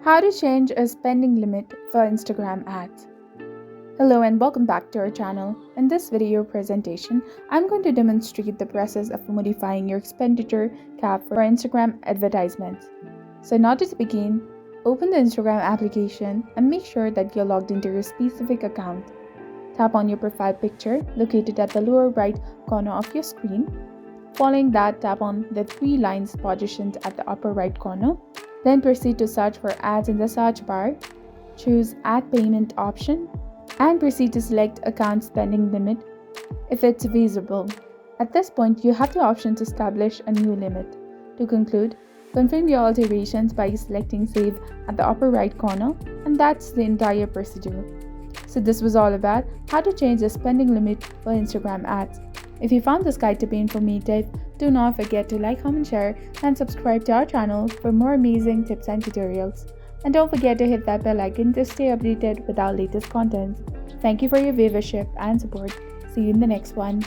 How to change a spending limit for Instagram ads. Hello and welcome back to our channel. In this video presentation, I'm going to demonstrate the process of modifying your expenditure cap for Instagram advertisements. So now to begin, open the Instagram application and make sure that you're logged into your specific account. Tap on your profile picture located at the lower right corner of your screen. Following that, tap on the three lines positioned at the upper right corner. Then proceed to search for ads in the search bar. Choose Ad Payment option and proceed to select Account Spending Limit if it's visible. At this point, you have the option to establish a new limit. To conclude, confirm your alterations by selecting Save at the upper right corner, and that's the entire procedure. So this was all about how to change the spending limit for Instagram ads. If you found this guide to be informative, do not forget to like, comment, share, and subscribe to our channel for more amazing tips and tutorials. And don't forget to hit that bell icon to stay updated with our latest content. Thank you for your viewership and support. See you in the next one.